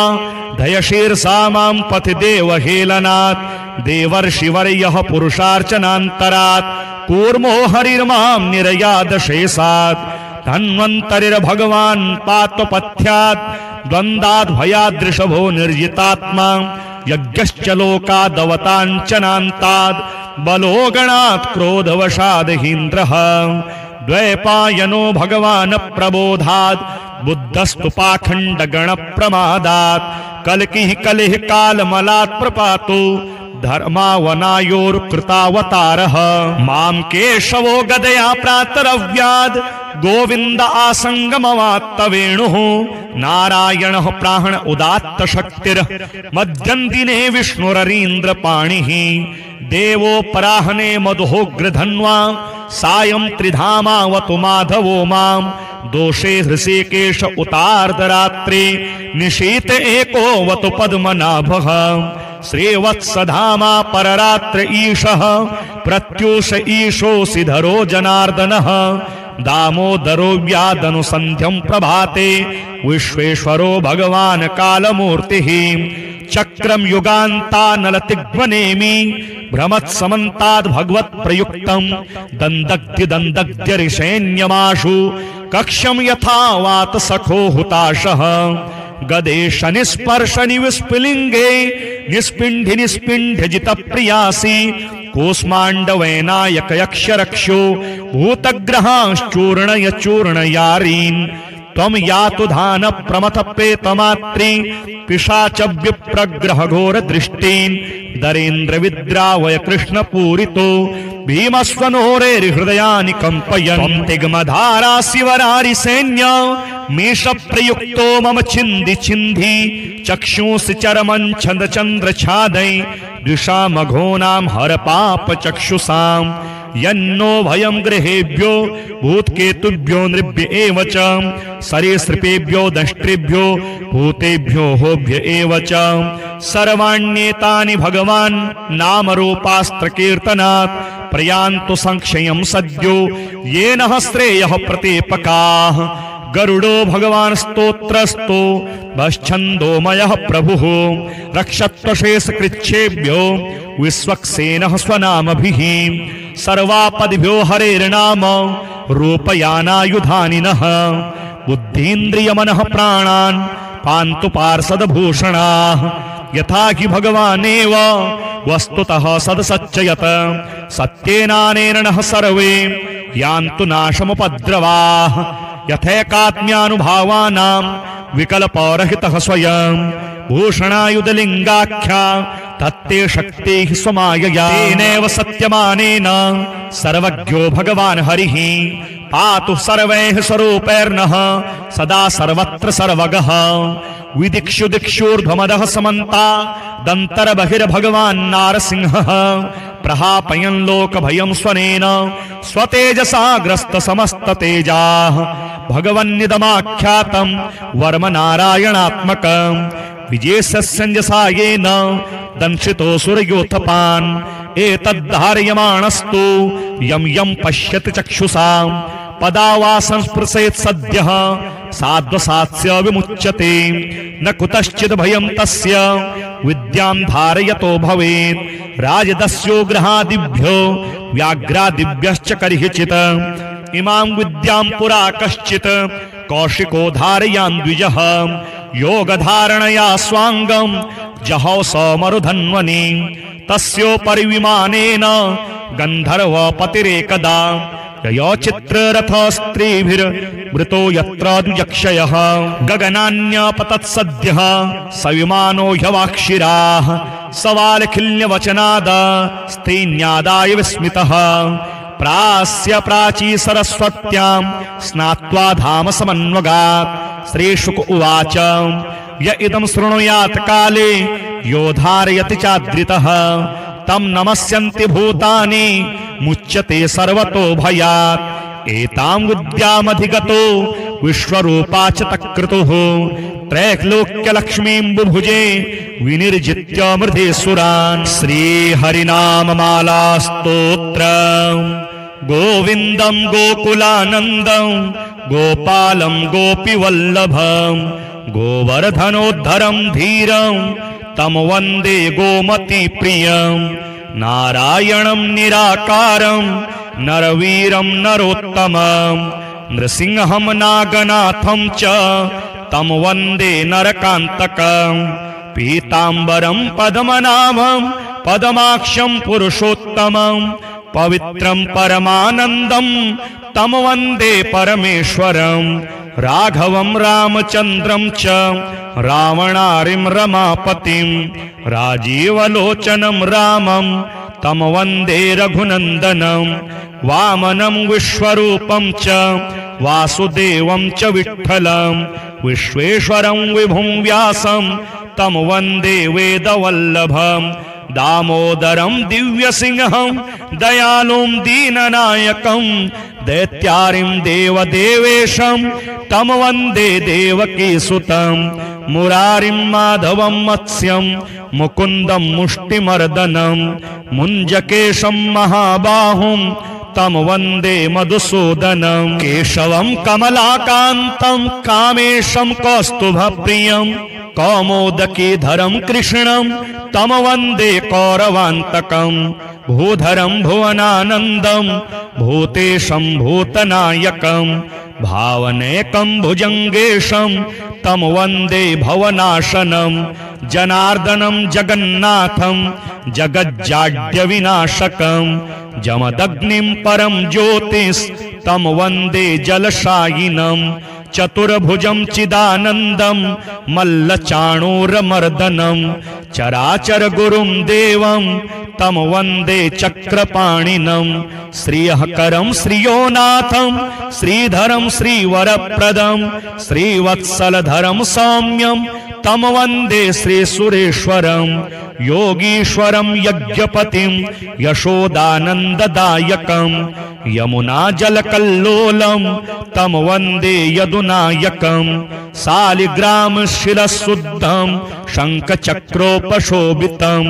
धयशीर्षा मां पथिदेवहेलनात् देवर्षिवर्यः पुरुषार्चनान्तरात् कूर्मो हरिर्मां निरयादशेषात् धन्वन्तरिर्भगवान् पात्वपथ्यात् द्वन्द्वाद् भयादृषभो निर्जितात्मा यज्ञश्च लोकादवताञ्चनान्ताद् बलो गणात् क्रोधवशादहीन्द्रः द्वैपायनो भगवान् प्रबोधात् बुद्धस्तु पाखण्डगणप्रमादात् कल्किः कलिः कालमलात् प्रपातो धर्मावनायोर्कृतावतारः मां केशवो गदया प्रातरव्याद् गोविन्द आसङ्गमवात्तवेणुः नारायणः प्राण उदात्तशक्तिर् मध्यन्दिने विष्णुररीन्द्रपाणिः देवोपराह्ने मधुहोग्रधन्वा सायं त्रिधामावतु माधवो मां दोषे हृषीकेश उतार्धरात्रे निशीते एकोऽवतु पद्मनाभः श्रीवत्सधामा पररात्र ईशः प्रत्यूष ईशोऽसि धरो जनार्दनः दामोदरो व्यादनुसन्ध्यं प्रभाते विश्वेश्वरो भगवान् कालमूर्तिः चक्रं युगान्तानलतिग्वनेमि भ्रमत्समन्ताद् भगवत्प्रयुक्तं दन्दग्ध्यदन्दग्ध्यरिषेण्यमाशु कक्ष्यं यथा वात सखो हुताशः गदेश निस्पर्श निविस्फुलिंगे निस्पिंढि निस्पिंढजित प्रियासी कूष्मांडवैनायक यक्ष रक्षो भूतग्रहाश्चूर्णय चूर्णयारीन् त्वं यातु धान प्रमथ प्रेतमात्री पिशाच विप्रग्रह घोर दृष्टीन् दरेन्द्र विद्रावय कृष्ण पूरितो भीमस्वनोरे हृदयानि कंपयन् तिग्मधारा शिवरारि सैन्य मेष प्रयुक्तो मम छिन्धि छिन्धि चक्षुंसि चरमं छन्द चंद्र छादै द्विषा मघोनां हर पाप चक्षुषां यन्नो भयं गृहेभ्यो भूतकेतुभ्यो नृभ्य एव च सरीसृपेभ्यो दंष्ट्रेभ्यो भूतेभ्यो होभ्य एव च सर्वाण्येतानि भगवान् नामरूपास्त्रकीर्तनात् प्रयान्तु संक्षयं सद्यो येन श्रेयः प्रतीपकाः गरुडो भगवान् स्तोत्रस्तो भश्छन्दोमयः प्रभुः रक्षत्वशेषकृच्छेभ्यो विश्वक्सेनः स्वनामभिः सर्वापदिभ्यो हरेर्नाम रूपयानायुधानिनः बुद्धीन्द्रियमनः प्राणान् पान्तु पार्षदभूषणाः यथा हि भगवानेव वस्तुतः सदसच्चयत सत्येनानेन नः सर्वे यान्तु नाशमुपद्रवाः यथैकात्म्यानुभावानां विकल्परहितः स्वयं भूषणायुधलिङ्गाख्या तत्ते शक्तिः स्वमायया तेनैव सत्यमानेन सर्वज्ञो भगवान् हरिः पातु सर्वैः स्वरूपैर्नः सदा सर्वत्र सर्वगः विदिक्षु दिक्षूर्ध्वमदः समन्ता दन्तर्बहिर्भगवान् नारसिंहः प्रहापयन् लोकभयं स्वनेन स्वतेजसा ग्रस्त समस्ततेजाः भगवन्निदमाख्यातं वर्म नारायणात्मकं विजेशस्यञ्जसायेन दंशितोऽसुरयोथपान् एतद्धारयमाणस्तु यं यं पश्यति चक्षुषां पदा वा संस्पृशेत् सद्यः साध्वसात्स्य विमुच्यते न कुतश्चित् भयं तस्य विद्यां धारयतो भवेत् राजदस्यो गृहादिभ्यो व्याघ्रादिभ्यश्च कर्हिचित् इमां विद्यां पुरा कश्चित् कौशिको धारयान् द्विजः योगधारणया स्वाङ्गं जहौ समरुधन्वनि तस्योपरि विमानेन गन्धर्वपतिरेकदा ययोचित्ररथस्त्रीभिर्वृतो यत्र द्विजक्षयः गगनान्यपतत्सद्यः स विमानो ह्यवाक्षिराः सवालखिल्यवचनादस्तेन्यादाय विस्मितः प्रास्य प्राची सरस्वत्यां स्नात्वा धाम समन्वगात् श्रीशुक उवाच य इदं शृणुयात् काले यो धारयति चाद्रितः तं नमस्यन्ति भूतानि मुच्यते सर्वतो भयात् एतां विद्यामधिगतो विश्वरूपा च तत्क्रतुः त्रैलोक्यलक्ष्मीं बुभुजे विनिर्जित्य मृधेसुरान् श्रीहरिनाममाला स्तोत्रम् गोविन्दं गोकुलानन्दं गोपालं गोपीवल्लभं गोवर्धनोद्धरं धीरं तं वन्दे गोमतीप्रियं नारायणं निराकारं नरवीरं नरोत्तमं नृसिंहं नागनाथं च तं वन्दे नरकान्तकं पीताम्बरं पद्मनाभं पद्माक्षं पुरुषोत्तमं पवित्रं परमानन्दं तं वन्दे परमेश्वरं राघवं रामचन्द्रं च रावणारिं रमापतिं राजीवलोचनं रामं तं वन्दे रघुनन्दनं वामनं विश्वरूपं च वासुदेवं च विठ्ठलं विश्वेश्वरं विभुं व्यासं तं वन्दे वेदवल्लभं दामोदरं दिव्यसिंहं दयालुं दीननायकं दैत्यारिं देवदेवेशं तं वन्दे देवकीसुतं मुरारिं माधवं मत्स्यं मुकुन्दं मुष्टिमर्दनं मुञ्जकेशं महाबाहुं तं वन्दे मधुसूदनं केशवं कमलाकान्तं कामेशं कौस्तुभप्रियं कौमोदकीधरं कृष्णं तं वन्दे कौरवान्तकं भूधरं भुवनानन्दं भूतेशं भूतनायकं भावनेकं भुजङ्गेशं तं वन्दे भवनाशनं जनार्दनं जगन्नाथं जगज्जाड्यविनाशकं जमदग्निं परं ज्योतिस्तं वन्दे जलशायिनं चतुर्भुजं चिदानन्दं मल्लचाणूरमर्दनं चराचरगुरुं देवं तं वन्दे चक्रपाणिनं श्रियःकरं श्रियोनाथं श्रीधरं श्रीवरप्रदं श्रीवत्सलधरं सौम्यं तं वन्दे श्रीसुरेश्वरं योगीश्वरं यज्ञपतिं यशोदानन्ददायकं यमुनाजलकल्लोलं तं वन्दे यदुनायकं शालिग्रामशिरःशुद्धं शङ्खचक्रोपशोभितं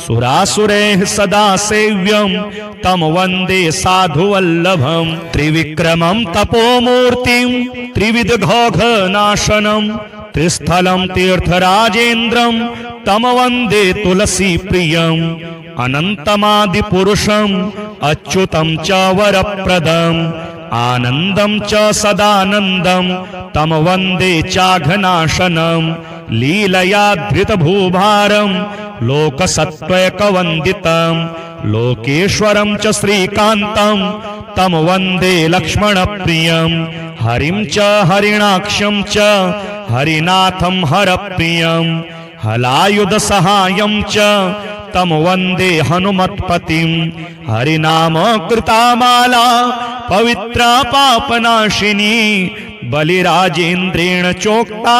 सुरासुरैः सदा सेव्यं तं वन्दे साधुवल्लभं त्रिविक्रमं तपोमूर्तिं त्रिविधघोघनाशनं त्रिस्थलं तीर्थराजेन्द्रं तं वन्दे तुलसीप्रियं अनन्तमादिपुरुषम् अच्युतं च वरप्रदम् आनन्दं च सदानन्दं तं वन्दे चाघनाशनं लीलया धृतभूभारं लोकसत्त्वैकवन्दितं लोकेश्वरं च श्रीकान्तं तं वन्दे लक्ष्मणप्रियं हरिं च हरिणाक्षं च हरिनाथं हरप्रियं हलायुधसहायं च तं वन्दे हनुमत्पतिं हरिनाम कृतामाला पवित्रा पापनाशिनी बलिराजेन्द्रेण चोक्ता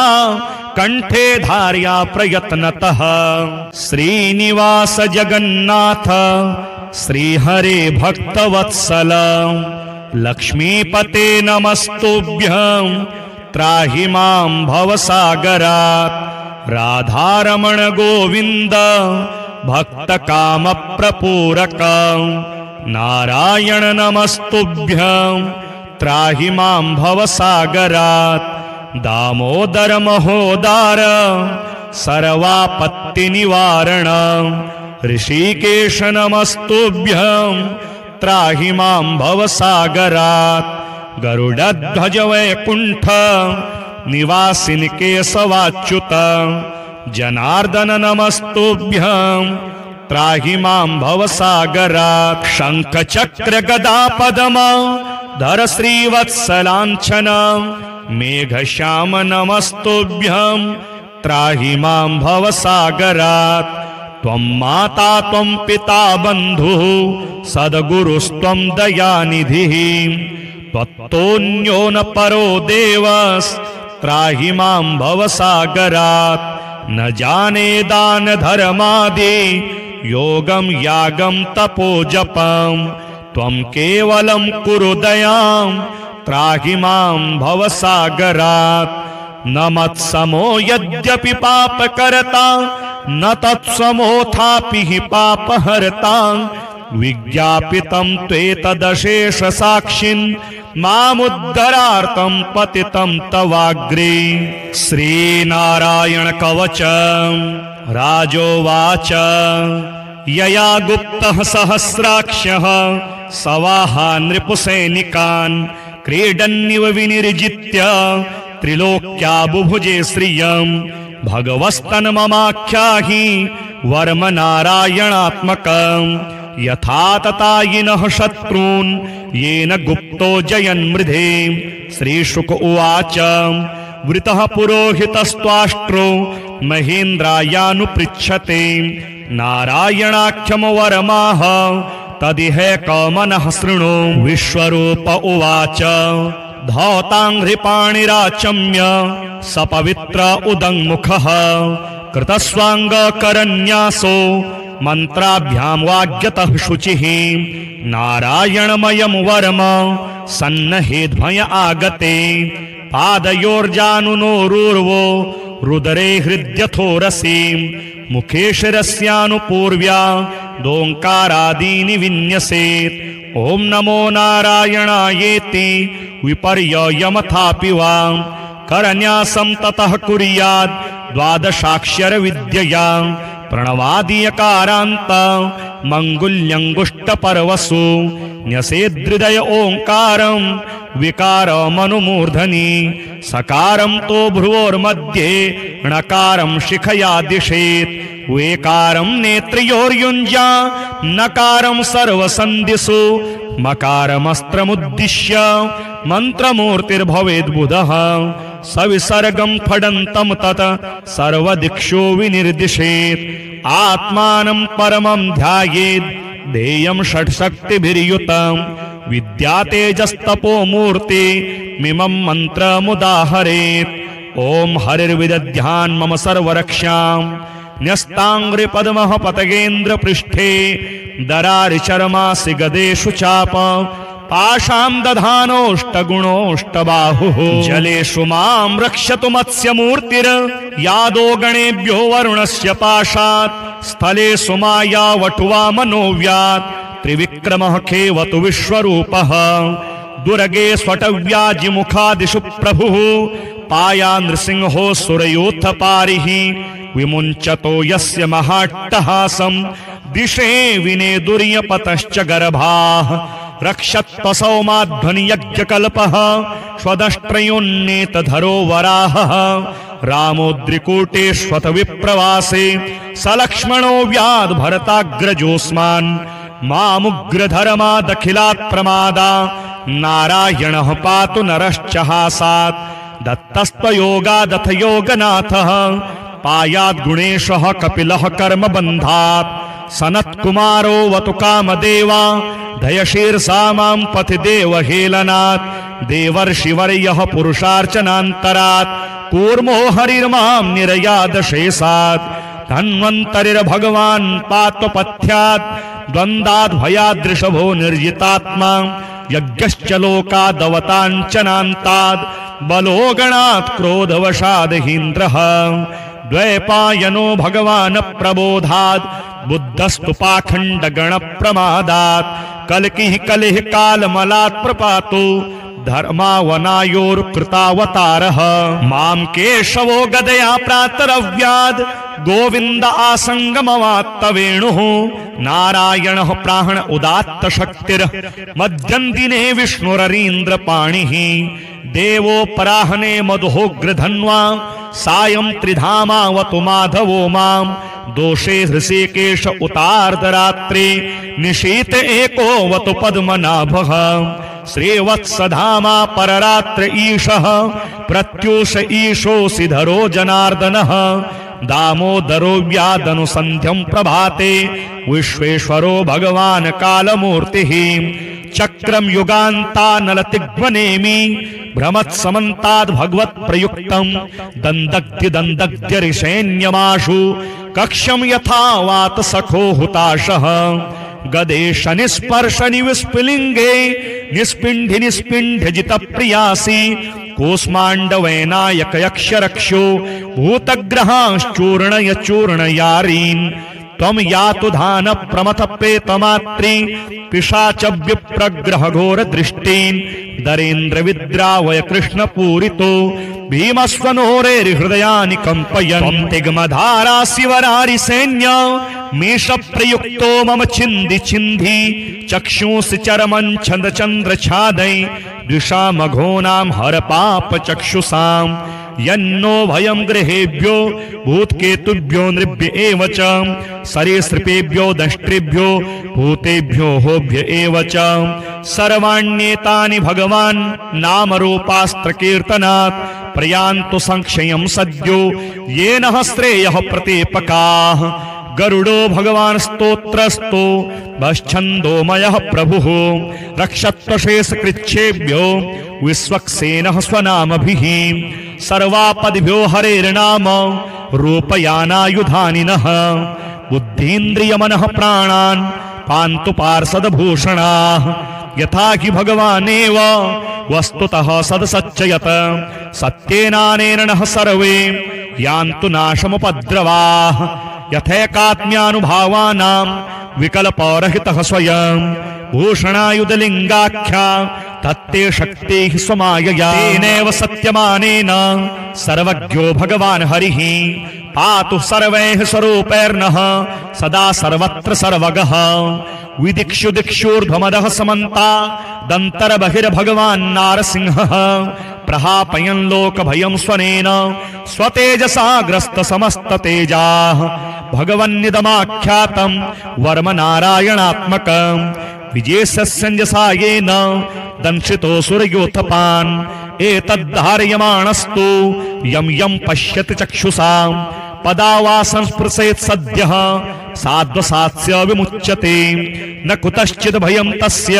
कंठे धार्या प्रयत्नतः श्रीनिवास जगन्नाथ श्रीहरे भक्तवत्सल लक्ष्मीपते नमस्तुभ्यं त्राहि मां भवसागरात् राधारमण गोविंद भक्त काम प्रपूरक नारायण नमस्तुभ्यं त्राहि मां भवसागरात् दामोदर महोदार सर्वापत्ति निवारण ऋषिकेश नमस्तुभ्यं त्राहि मां भवसागरात् गरुडध्वज वैकुंठ निवासिनि केशवाच्युत जनार्दन नमस्तुभ्यं त्राहि मां भवसागरात् शंख चक्र गदा पद्म धर श्रीवत्सलांछन मेघश्याम नमस्तुभ्यं त्राहि मां भवसागरात् त्वं माता त्वं पिता बन्धुः सद्गुरुस्त्वं दयानिधिः त्वत्तोऽन्यो न परो देवस्त्राहि मां भवसागरात् न जाने दान धर्मादि योगं यागं तपो जपं त्वं केवलं कुरु दयां त्राहि मां भवसागरात् न मत्समो यद्यपि पापकर्ता न तत्समोऽथापि हि पापहर्ता विज्ञापितं त्वेतदशेष साक्षिन् मामुद्धरार्थं पतितं तवाग्रे श्रीनारायण कवच राजोवाच यया गुप्तः सहस्राक्षः सवाहा नृपुसैनिकान् क्रीडन्निव विनिर्जित्य त्रिलोक्या बुभुजे श्रियं भगवस्तन्ममाख्याहि वर्म नारायणात्मकं यथा ततायिनः शत्रून् येन गुप्तो जयन्मृधे श्रीशुक उवाच वृतः पुरोहितस्त्वाष्ट्रो महेन्द्रायानुपृच्छते नारायणाख्यं वरमाह तदिहैकमनः शृणु विश्वरूप उवाच धौताङ्घ्रिपाणिराचम्य सपवित्र उदङ्मुखः कृतस्वाङ्गकरन्यासो मन्त्राभ्यां वाग्यतः शुचिः नारायणमयं वरम सन्नहेद्भय आगते पादयोर्जानुनोरूर्वो रुदरे हृद्यथोरसि मुखे शिरस्यानुपूर्व्या दोङ्कारादीनि विन्यसेत् ॐ नमो नारायणायेति विपर्ययमथापि वा करन्यासं ततः कुर्यात् द्वादशाक्षर विद्यया प्रणवादीयकारान्त मङ्गुल्यङ्गुष्टपर्वसु न्यसेदृदय ओङ्कारं विकारमनुमूर्धनि सकारं तो भ्रुवोर्मध्ये णकारं शिखया दिशेत् वेकारं नेत्रयोर्युञ्जा नकारं सर्वसन्धिषु मकारमस्त्रमुद्दिश्य मन्त्रमूर्तिर्भवेद्बुधः सविसर्गं फडन्तं तत् सर्वदिक्षु विनिर्दिशेत् आत्मानं परमं ध्यायेत् ध्येयं षट्शक्तिभिर्युतं विद्या तेजस्तपो मूर्ति मिमं मन्त्रमुदाहरेत् ॐ हरिर्विदध्यान् मम सर्वरक्षां न्यस्ताङ्घ्रिपद्मः पतगेन्द्रपृष्ठे दरारिचर्मासि गदेषु चाप पाशां दधानोऽष्टगुणोऽष्टबाहुः जलेषु मां रक्षतु मत्स्यमूर्तिर् यादो गणेभ्यो वरुणस्य पाशात् स्थलेषु माया वटुवा मनोव्यात् त्रिविक्रमः खेवतु विश्वरूपः दुर्गे स्वटव्याजिमुखादिषु प्रभुः पाया नृसिंहो सुरयोथ पारिः विमुञ्चतो यस्य महाट्टहासं दिशे विनेदुर्यपतश्च गर्भाः रक्षत्वसौमाध्वनियज्ञकल्पः स्वदष्ट्रयोन्नेतधरो वराहः रामोद्रिकूटेष्वथ विप्रवासे सलक्ष्मणो व्याद्भरताग्रजोऽस्मान् मामुग्रधर्मादखिलात् प्रमादा नारायणः पातु नरश्च हासात् दत्तस्त्वयोगादथ योगनाथः पायाद्गुणेशः कपिलः कर्मबन्धात् सनत्कुमारो वतु कामदेवा धयशीर्षा मां पथि देवहेलनात् देवर्षिवर्यः पुरुषार्चनान्तरात् कूर्मो हरिर्मां निरयादशेषात् धन्वन्तरिर्भगवान् पात्वपथ्यात् द्वन्द्वाद्भयादृषभो निर्जितात्मा यज्ञश्च लोकादवताञ्चनान्ताद् बलो गणात् क्रोधवशादहीन्द्रः द्वैपायनो भगवान प्रबोधात् बुद्धस्तु पाखंड गण प्रमादात् कलकिः कलिः कालमलात् प्रपातो धर्मावनायोर्कृतावतारः मां केशवो गदया प्रातरव्याद् गोविंद आसंगमवात्तवेणुः नारायणः प्राण उदात्त शक्तिर मध्यन्दिने विष्णुररीन्द्रपाणिः देवो पराहने मधुहोग्रधन्वा सायं त्रिधामावतु माधवो मां दोषे हृषिकेश उतार्धरात्रे निशीत एकोवतु पद्मनाभः श्रीवत्सधामा पररात्र ईशः प्रत्यूष ईशोऽसिधरो जनार्दनः दामोदरो व्यादनुसन्ध्यं प्रभाते विश्वेश्वरो भगवान् कालमूर्तिः चक्रम युगान्तानलतिग्वनेमि भ्रमत्समन्ताद् भगवत्प्रयुक्तं दन्दग्ध्य ऋषेण्यमाशु कक्षं यथा वात सखो हुताशः गदेश निस्पर्श निविस्फुलिंगे निस्पिंढि निस्पिंढजित प्रियासी कूष्मांडवैनायक यक्ष रक्षो भूतग्रहांश्चूर्णय चूर्णयारीन् त्वं यातु धान प्रमथ प्रेतमात्री पिशाच विप्रग्रह घोर दृष्टीन् दरेन्द्र विद्रावय कृष्ण पूरितो भीमस्वनोरे हृदयानि कंपयन् तिग्मधारा शिवरारि सैन्य मेष प्रयुक्तो मम छिन्धि छिन्धि चक्षुंसि चरमं छंद चंद्र छादै द्विषामघोनां हर पाप चक्षुषां यन्नो भयं गृहेभ्यो भूतकेतुभ्यो नृभ्य एव च सरीसृपेभ्यो दष्ट्रेभ्यो भूतेभ्यो होभ्य एव च सर्वाण्येतानि भगवान् नामरूपास्त्र कीर्तनात् प्रयान्तु संक्षयं सद्यो येन श्रेयः प्रतीपकाः गरुडो भगवान् स्तोत्रस्तो भश्छन्दोमयः प्रभुः रक्षत्वशेषकृच्छेभ्यो विश्वक्सेनः स्वनामभिः सर्वापदिभ्यो हरेर्नाम रूपयानायुधानिनः बुद्धीन्द्रियमनः प्राणान् पान्तु पार्षदभूषणाः यथा हि भगवानेव वस्तुतः सदसच्चयत सत्येनानेन नः सर्वे यान्तु नाशमुपद्रवाः यथैकात्म्यानुभावानां विकल्परहितः स्वयं भूषणायुधलिङ्गाख्या तत्ते शक्तिः स्वमायया तेनैव सत्यमानेन सर्वज्ञो भगवान् हरिः पातु सर्वैः स्वरूपैर्नः सदा सर्वत्र सर्वगः विदिक्षु दिक्षूर्ध्वमदः समन्ता दन्तर्बहिर्भगवान् नारसिंहः प्रहापयन् लोकभयं स्वनेन स्वतेजसा ग्रस्त समस्ततेजाः भगवन्निदमाख्यातं वर्म नारायणात्मकं विजयस्यञ्जसा येन दंशितो सुरयोथपान् एतद्धारयमाणस्तु यं यं पश्यति चक्षुषां पदा वा संस्पृशेत् सद्यः साध्वसात्स्य विमुच्यते न कुतश्चित् भयं तस्य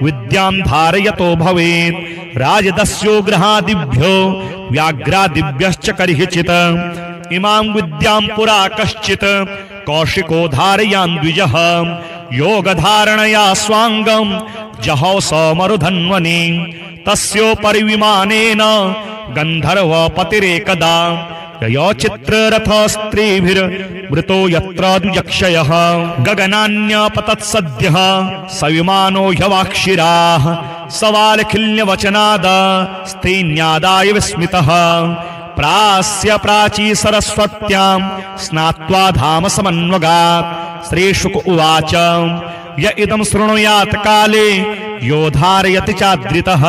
विद्यां धारयतो भवेत् राजदस्योग्रहादिभ्यो व्याघ्रादिभ्यश्च कर्हिचित् इमां विद्यां पुरा कश्चित् कौशिको धारयान् द्विजः योगधारणया स्वांगं जहौ समरुधन्वनि तस्योपरि विमानेन गन्धर्वपतिरेकदा ययोचित्ररथ स्त्रीभिर्मृतो यत्र द्विजक्षयः गगनान्यपतत्सद्यः सविमानो ह्यवाक्षिराः सवालखिल्यवचनाद स्त्रीन्यादाय विस्मितः प्रास्य प्राची सरस्वत्यां स्नात्वा धाम समन्वगात् श्रीशुक उवाच य इदं शृणुयात् काले यो धारयति चाद्रितः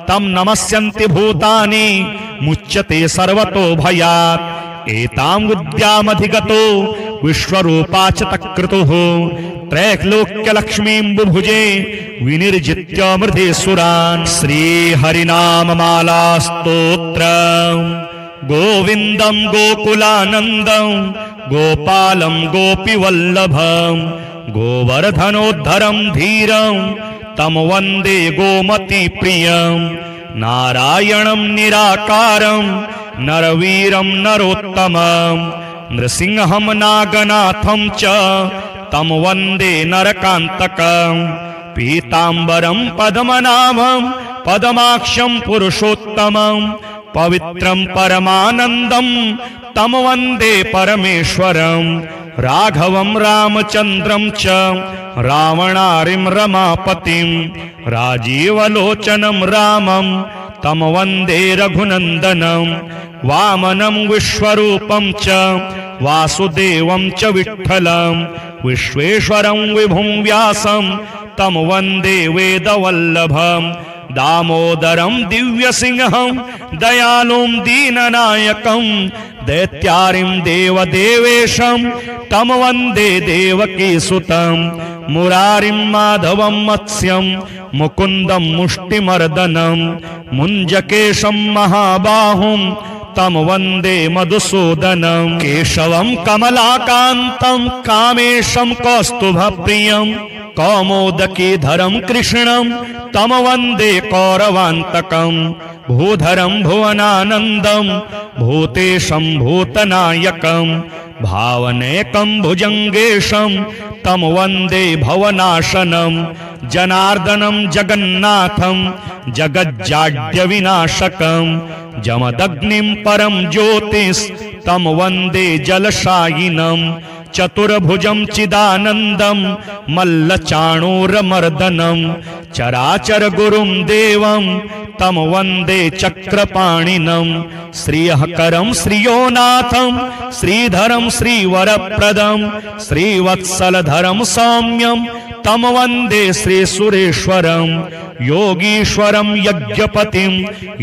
तं नमस्यन्ति भूतानि मुच्यते सर्वतो भयात् एतां विद्यामधिगतो विश्वरूपा च तत्कृतुः त्रैलोक्यलक्ष्मीं बुभुजे विनिर्जित्य मृधेसुरान् श्रीहरिनाममाला स्तोत्रम् गोविन्दं गोकुलानन्दं गोपालं गोपीवल्लभं गोवर्धनोद्धरं धीरं तं वन्दे गोमतीप्रियं नारायणं निराकारं नरवीरं नरोत्तमं नृसिंहं नागनाथं च तं वन्दे नरकान्तकं पीताम्बरं पद्मनाभं पद्माक्षं पुरुषोत्तमं पवित्रं परमानन्दं तं वन्दे परमेश्वरं राघवं रामचन्द्रं च रावणारिं रमापतिं राजीवलोचनं रामं तं वन्दे रघुनन्दनं वामनं विश्वरूपं च वासुदेवं च विठ्ठलं विश्वेश्वरं विभुं व्यासं तं वन्दे वेदवल्लभं दामोदरं दिव्यसिंहं दयालुं दीननायकं दैत्यारिं देवदेवेशं तं वन्दे देवकीसुतं मुरारिं माधवं मत्स्यं मुकुन्दं मुष्टिमर्दनं मुञ्जकेशं महाबाहुं तं वन्दे मधुसूदनं केशवं कमलाकान्तं कामेशं कौस्तुभप्रियं कौमोदकीधरं कृष्णं तं वन्दे कौरवान्तकं भूधरं भुवनानन्दं भूतेशं भूतनायकं भावनेकं भुजङ्गेशं तं वन्दे भवनाशनं जनार्दनं जगन्नाथं जगज्जाड्यविनाशकं जमदग्निं परं ज्योतिस्तं वन्दे जलशायिनं चतुर्भुजं चिदानन्दं मल्लचाणूरमर्दनं चराचरगुरुं देवं तं वन्दे चक्रपाणिनं श्रियःकरं श्रियोनाथं श्रीधरं श्रीवरप्रदं श्रीवत्सलधरं सौम्यं तं वन्दे श्रीसुरेश्वरं योगीश्वरं यज्ञपतिं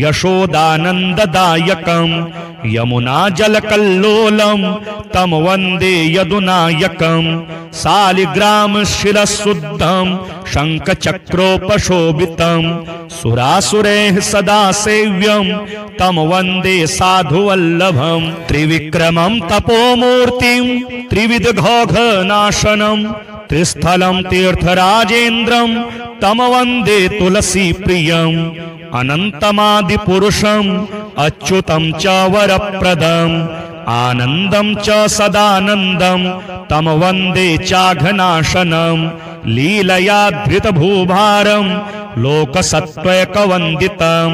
यशोदानन्ददायकं यमुनाजलकल्लोलं तं वन्दे यदुनायकं शालिग्रामशिरःशुद्धं शङ्खचक्रोपशोभितं सुरासुरैः सदा सेव्यं तं वन्दे साधुवल्लभं त्रिविक्रमं तपोमूर्तिं त्रिविधघौघनाशनं त्रिस्थलं तीर्थराजेन्द्रं तं वन्दे तुलसीप्रियं अनन्तमादिपुरुषं अच्युतं च वरप्रदं आनन्दं च सदानन्दं तं वन्दे चाघनाशनं लीलया धृतभूभारं लोकसत्त्वैकवन्दितं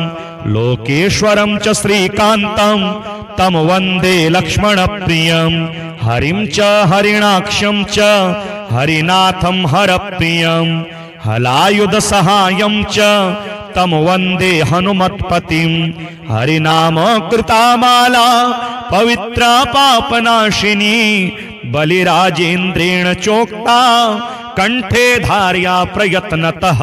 लोकेश्वरं च श्रीकान्तं तं वन्दे लक्ष्मणप्रियं हरिं च हरिणाक्षं च हरिनाथं हरप्रियं हलायुधसहायं च तं वन्दे हनुमत्पतिं हरिनाम कृतामाला पवित्रा पापनाशिनी बलिराजेन्द्रेण चोक्ता कंठे धार्या प्रयत्नतः।